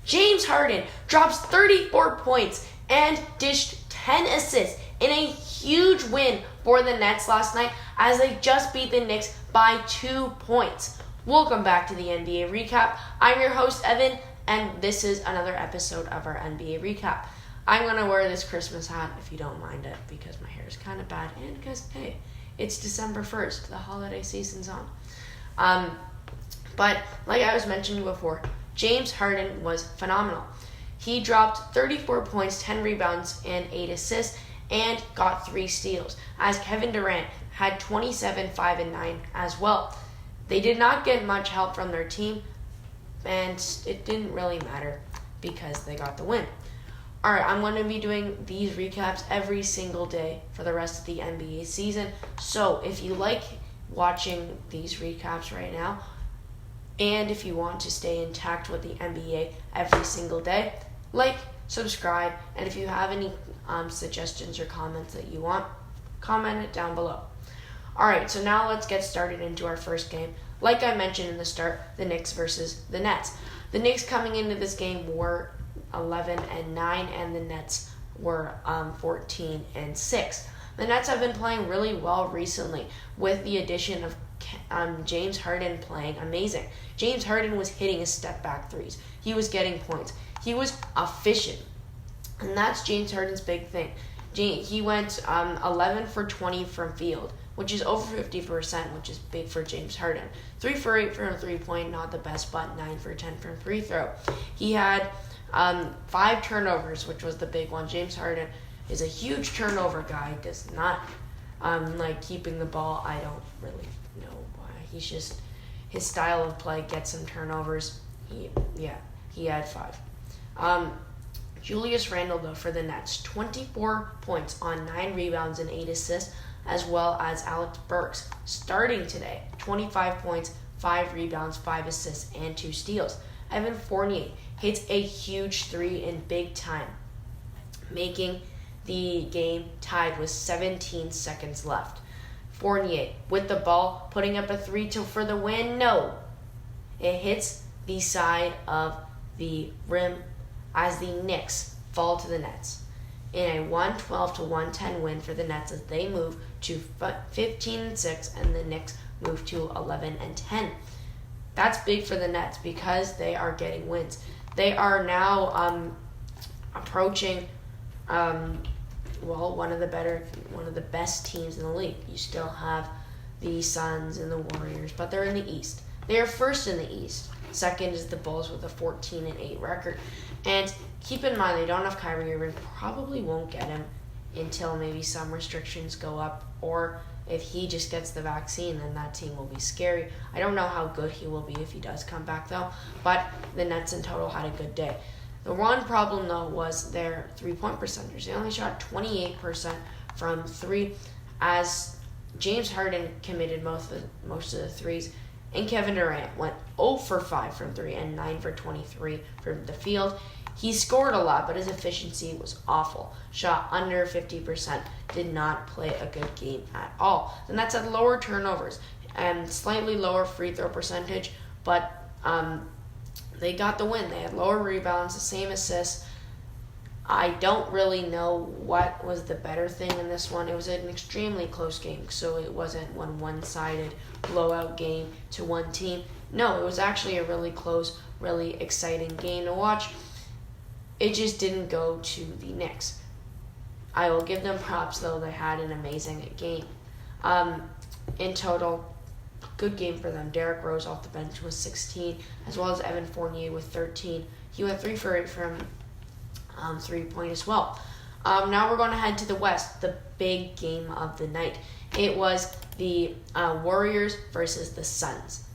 James Harden drops 34 points and dished 10 assists in a huge win for the Nets last night as they just beat the Knicks by 2 points. Welcome back to the NBA Recap. I'm your host, Evan, and this is another episode of our NBA Recap. I'm going to wear this Christmas hat if you don't mind it because my hair is kind of bad and because, hey, it's December 1st. The holiday season's on. But like I was mentioning before, James Harden was phenomenal. He dropped 34 points, 10 rebounds, and 8 assists, and got 3 steals, as Kevin Durant had 27, 5, and 9 as well. They did not get much help from their team, and it didn't really matter because they got the win. Alright, I'm going to be doing these recaps every single day for the rest of the NBA season. So if you like watching these recaps right now, and if you want to stay intact with the NBA every single day, like, subscribe, and if you have any suggestions or comments that you want, comment it down below. Alright, so now let's get started into our first game. Like I mentioned in the start, the Knicks versus the Nets. The Knicks coming into this game were 11-9, and the Nets were 14-6. The Nets have been playing really well recently with the addition of James Harden playing amazing. James Harden was hitting his step-back threes. He was getting points. He was efficient. And that's James Harden's big thing. He went 11 for 20 from field, which is over 50%, which is big for James Harden. 3 for 8 from a three-point, not the best, but 9 for 10 from free throw. He had 5 turnovers, which was the big one. James Harden is a huge turnover guy. Does not like keeping the ball. I don't really know why. He's just, his style of play gets him turnovers. He had 5. Julius Randle, though, for the Nets, 24 points on 9 rebounds and 8 assists, as well as Alec Burks, starting today, 25 points, 5 rebounds, 5 assists, and 2 steals. Evan Fournier hits a huge 3 in big time, making the game tied with 17 seconds left. Fournier with the ball, putting up a 3 for the win. No, it hits the side of the rim as the Knicks fall to the Nets in a 112-110 win for the Nets as they move to 15-6 and the Knicks move to 11-10. That's big for the Nets because they are getting wins. They are now approaching one of the best teams in the league. You still have the Suns and the Warriors, but they're in the East. They are first in the East. Second is the Bulls with a 14-8 record. And keep in mind, they don't have Kyrie Irving. Probably won't get him until maybe some restrictions go up, or if he just gets the vaccine, then that team will be scary. I don't know how good he will be if he does come back, though. But the Nets in total had a good day. The one problem, though, was their three-point percentage. They only shot 28% from 3, as James Harden committed most of the threes, and Kevin Durant went 0 for 5 from 3 and 9 for 23 from the field. He scored a lot, but his efficiency was awful. Shot under 50%, did not play a good game at all. The Nets had lower turnovers and slightly lower free throw percentage, but they got the win. They had lower rebounds, the same assists. I don't really know what was the better thing in this one. It was an extremely close game, so it wasn't one-sided blowout game to one team. No, it was actually a really close, really exciting game to watch. It just didn't go to the Knicks. I will give them props, though. They had an amazing game. In total, good game for them. Derrick Rose off the bench with 16, as well as Evan Fournier with 13. He went 3 for 8 from 3-point as well. Now we're going to head to the West, the big game of the night. It was the Warriors versus the Suns.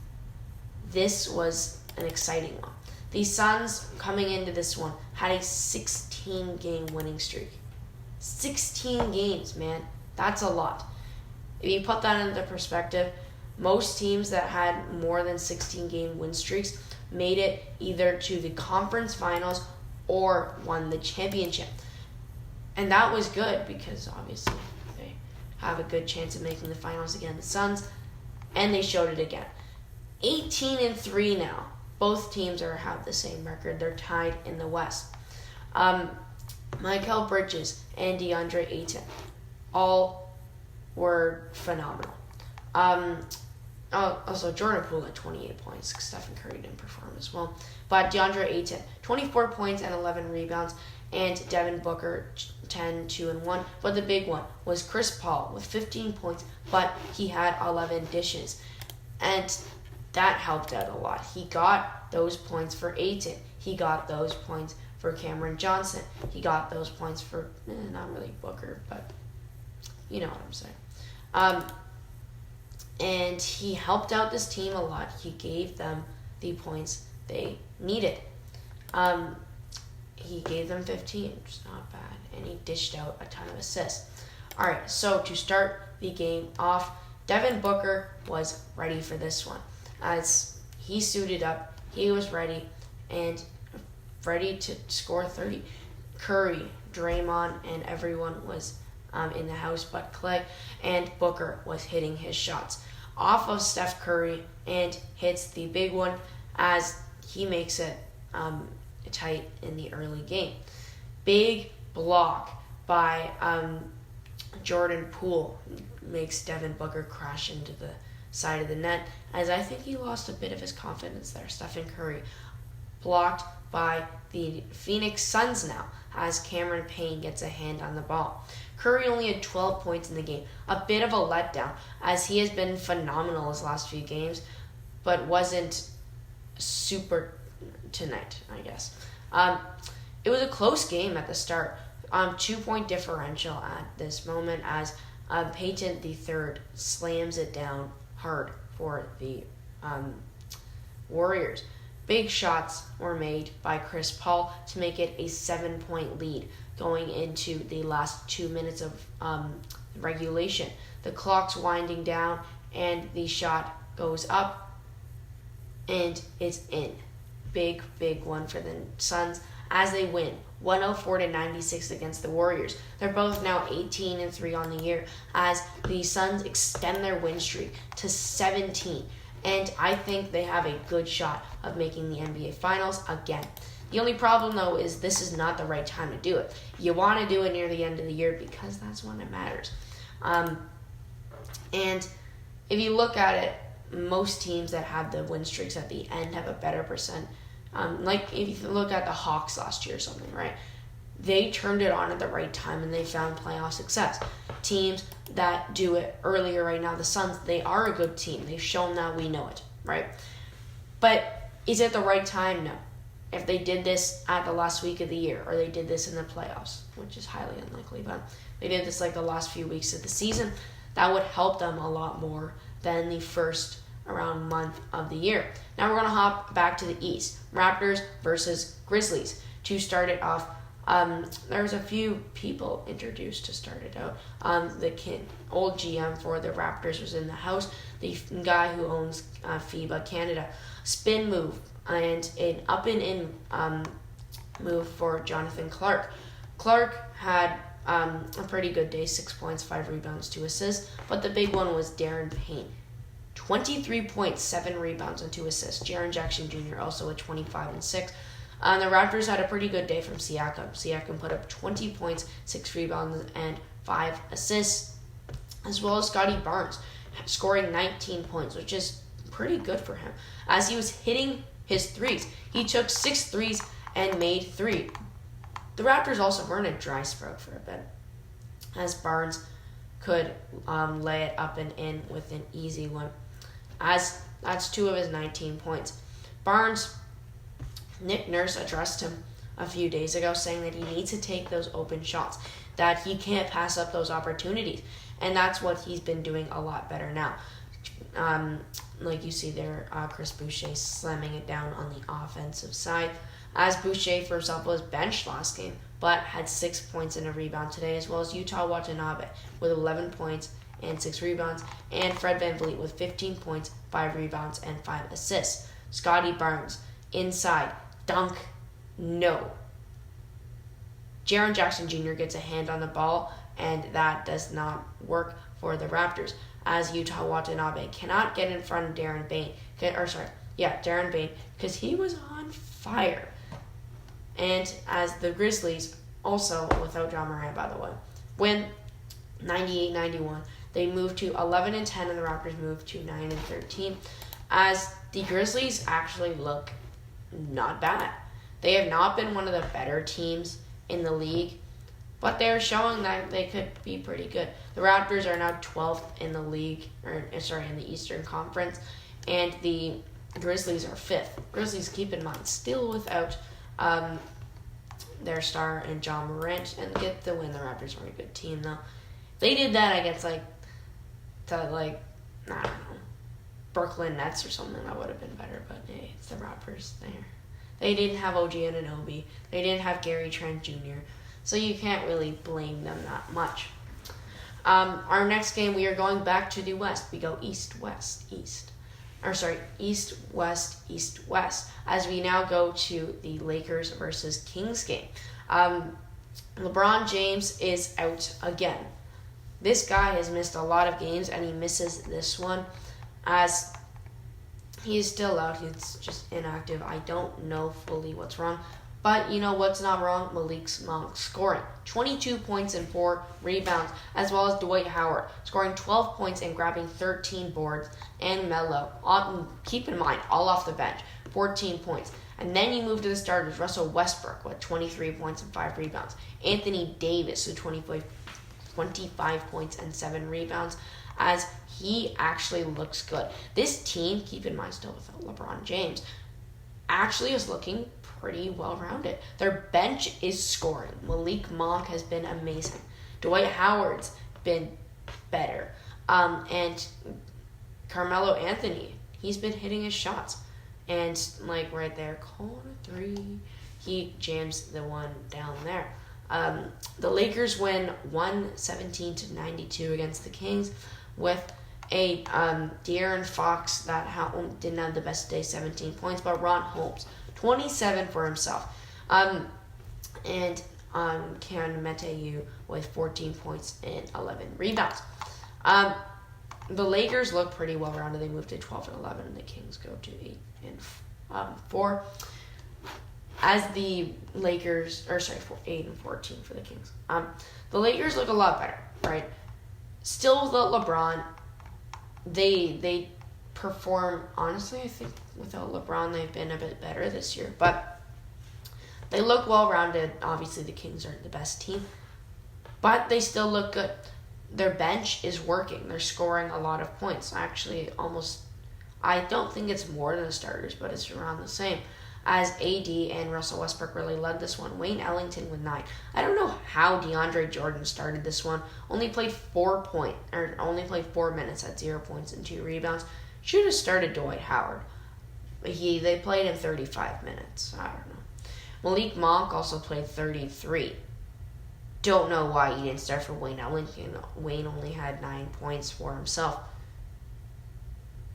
This was an exciting one. The Suns, coming into this one, had a 16-game winning streak. 16 games, man. That's a lot. If you put that into perspective, most teams that had more than 16-game win streaks made it either to the conference finals or won the championship. And that was good because obviously they have a good chance of making the finals against the Suns, and they showed it again. 18-3 now. both teams have the same record. They're tied in the West. Mikal Bridges and DeAndre Ayton all were phenomenal. Also, Jordan Poole had 28 points. Stephen Curry didn't perform as well. But DeAndre Ayton, 24 points and 11 rebounds. And Devin Booker, 10, 2, and 1. But the big one was Chris Paul with 15 points, but he had 11 dishes. And that helped out a lot. He got those points for Ayton. He got those points for Cameron Johnson. He got those points for, not really Booker, but you know what I'm saying. And he helped out this team a lot. He gave them the points they needed. He gave them 15, which is not bad. And he dished out a ton of assists. All right, so to start the game off, Devin Booker was ready for this one. As he suited up, he was ready and ready to score 30. Curry, Draymond, and everyone was in the house but Clay, and Booker was hitting his shots off of Steph Curry and hits the big one as he makes it tight in the early game. Big block by Jordan Poole makes Devin Booker crash into the side of the net, as I think he lost a bit of his confidence there. Stephen Curry blocked by the Phoenix Suns now, as Cameron Payne gets a hand on the ball. Curry only had 12 points in the game, a bit of a letdown, as he has been phenomenal his last few games, but wasn't super tonight, I guess. It was a close game at the start. 2-point differential at this moment, as Payton III slams it down hard for the Warriors. Big shots were made by Chris Paul to make it a 7-point lead going into the last 2 minutes of regulation. The clock's winding down, and the shot goes up, and it's in. Big one for the Suns as they win 104-96 against the Warriors. They're both now 18-3 on the year, as the Suns extend their win streak to 17. And I think they have a good shot of making the NBA Finals again. The only problem, though, is this is not the right time to do it. You want to do it near the end of the year because that's when it matters. And if you look at it, most teams that have the win streaks at the end have a better percent. Like if you look at the Hawks last year or something, right? They turned it on at the right time and they found playoff success. Teams that do it earlier right now, the Suns, they are a good team. They've shown that, we know it, right? But is it the right time? No. If they did this at the last week of the year, or they did this in the playoffs, which is highly unlikely, but they did this like the last few weeks of the season, that would help them a lot more than the first around month of the year. Now we're going to hop back to the East. Raptors versus Grizzlies. To start it off, there's a few people introduced to start it out. The old GM for the Raptors was in the house. The guy who owns FIBA Canada. Spin move and an up and in move for Jonathan Clark. Clark had a pretty good day, 6 points, 5 rebounds, 2 assists. But the big one was Darren Payne. 23 points, 7 rebounds, and 2 assists. Jaren Jackson Jr. also at 25 and 6. The Raptors had a pretty good day from Siakam. Siakam put up 20 points, 6 rebounds, and 5 assists, as well as Scotty Barnes scoring 19 points, which is pretty good for him, as he was hitting his threes. He took 6 threes and made 3. The Raptors also were in a dry spell for a bit, as Barnes could lay it up and in with an easy one, as that's 2 of his 19 points. Barnes, Nick Nurse addressed him a few days ago, saying that he needs to take those open shots, that he can't pass up those opportunities, and that's what he's been doing a lot better now. Like you see there, Chris Boucher slamming it down on the offensive side, as Boucher, for example, was benched last game, but had 6 points and a rebound today, as well as Yuta Watanabe with 11 points and 6 rebounds, and Fred VanVleet with 15 points, 5 rebounds, and 5 assists. Scotty Barnes, inside, dunk, no. Jaren Jackson Jr. gets a hand on the ball, and that does not work for the Raptors, as Yuta Watanabe cannot get in front of Darren Bain, because he was on fire. And as the Grizzlies, also without John Morant, by the way, win 98-91, they moved to 11-10, and the Raptors moved to 9-13. As the Grizzlies actually look not bad. They have not been one of the better teams in the league, but they're showing that they could be pretty good. The Raptors are now 12th in the league, in the Eastern Conference, and the Grizzlies are 5th. Grizzlies, keep in mind, still without their star and John Morant, and get the win. The Raptors are a good team, though. If they did that against I don't know, Brooklyn Nets or something, that would have been better. But hey, it's the Raptors there. They didn't have OG Anunoby. They didn't have Gary Trent Jr., so you can't really blame them that much. Our next game, we are going back to the West. We go East, West, East. East, West, East, West. As we now go to the Lakers versus Kings game. LeBron James is out again. This guy has missed a lot of games, and he misses this one as he is still out. He's just inactive. I don't know fully what's wrong. But you know what's not wrong? Malik Monk scoring 22 points and 4 rebounds, as well as Dwight Howard scoring 12 points and grabbing 13 boards, and Melo, keep in mind, all off the bench, 14 points. And then you move to the starters, Russell Westbrook with 23 points and 5 rebounds, Anthony Davis with 25 points and 7 rebounds, as he actually looks good. This team, keep in mind still without LeBron James, actually is looking pretty well-rounded. Their bench is scoring. Malik Monk has been amazing. Dwight Howard's been better. And Carmelo Anthony, he's been hitting his shots. And right there, corner 3, he jams the one down there. The Lakers win 117-92 against the Kings with a De'Aaron Fox that didn't have the best day, 17 points, but Ron Holmes, 27 for himself. And Karen Meteu with 14 points and 11 rebounds. The Lakers look pretty well-rounded. They moved to 12-11, and the Kings go to 8-4. As the Lakers, 8-14 for the Kings. The Lakers look a lot better, right? Still without LeBron, they perform, honestly, I think without LeBron, they've been a bit better this year. But they look well-rounded. Obviously, the Kings aren't the best team, but they still look good. Their bench is working. They're scoring a lot of points. Actually, I don't think it's more than the starters, but it's around the same. As AD and Russell Westbrook really led this one. Wayne Ellington with 9. I don't know how DeAndre Jordan started this one. Only played 4 minutes at 0 points and 2 rebounds. Should have started Dwight Howard. They played him 35 minutes. I don't know. Malik Monk also played 33. Don't know why he didn't start for Wayne Ellington. Wayne only had 9 points for himself.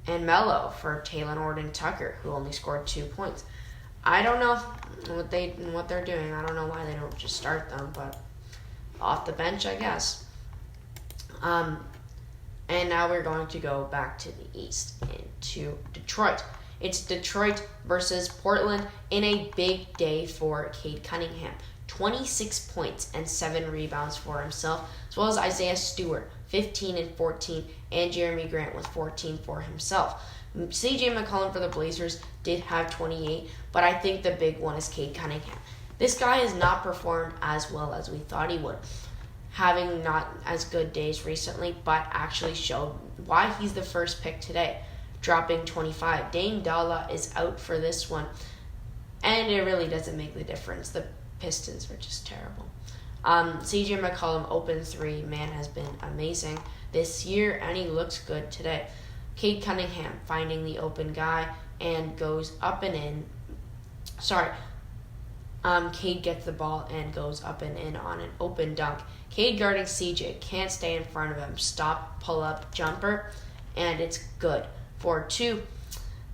And Melo for Taylor Horton-Tucker, who only scored 2 points. I don't know what they're doing. I don't know why they don't just start them, but off the bench, I guess. And now we're going to go back to the East into Detroit. It's Detroit versus Portland in a big day for Cade Cunningham. 26 points and 7 rebounds for himself, as well as Isaiah Stewart, 15 and 14, and Jeremy Grant with 14 for himself. CJ McCollum for the Blazers did have 28, but I think the big one is Cade Cunningham. This guy has not performed as well as we thought he would, having not as good days recently, but actually showed why he's the first pick today, dropping 25. Dame Dalla is out for this one, and it really doesn't make the difference. The Pistons are just terrible. CJ McCollum, open 3, man, has been amazing this year, and he looks good today. Cade Cunningham finding the open guy and goes up and in. Cade gets the ball and goes up and in on an open dunk. Cade guarding CJ, can't stay in front of him. Stop, pull up, jumper, and it's good. 4-2.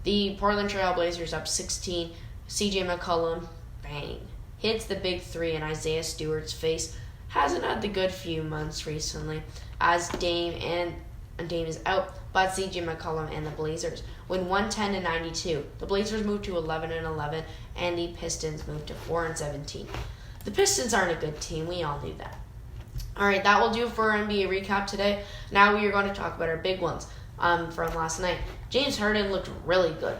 The Portland Trail Blazers up 16. CJ McCollum, bang, hits the big 3 in Isaiah Stewart's face. Hasn't had the good few months recently, as Dame is out. but CJ McCollum and the Blazers win 110-92. The Blazers move to 11-11, and the Pistons move to 4-17. The Pistons aren't a good team. We all knew that. All right, that will do it for our NBA recap today. Now we are going to talk about our big ones from last night. James Harden looked really good.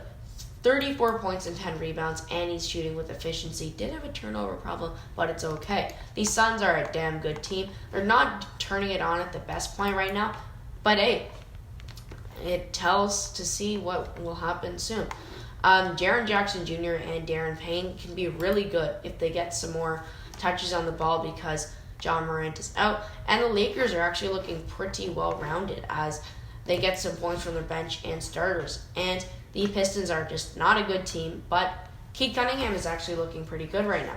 34 points and 10 rebounds, and he's shooting with efficiency. Did have a turnover problem, but it's okay. The Suns are a damn good team. They're not turning it on at the best point right now, but hey, it tells to see what will happen soon. Jaren Jackson Jr. and Darren Payne can be really good if they get some more touches on the ball because John Morant is out. And the Lakers are actually looking pretty well-rounded as they get some points from their bench and starters. And the Pistons are just not a good team, but Cade Cunningham is actually looking pretty good right now.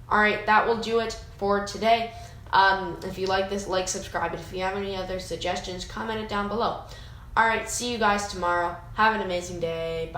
All right, that will do it for today. If you like this, like, subscribe. And if you have any other suggestions, comment it down below. All right, see you guys tomorrow. Have an amazing day. Bye.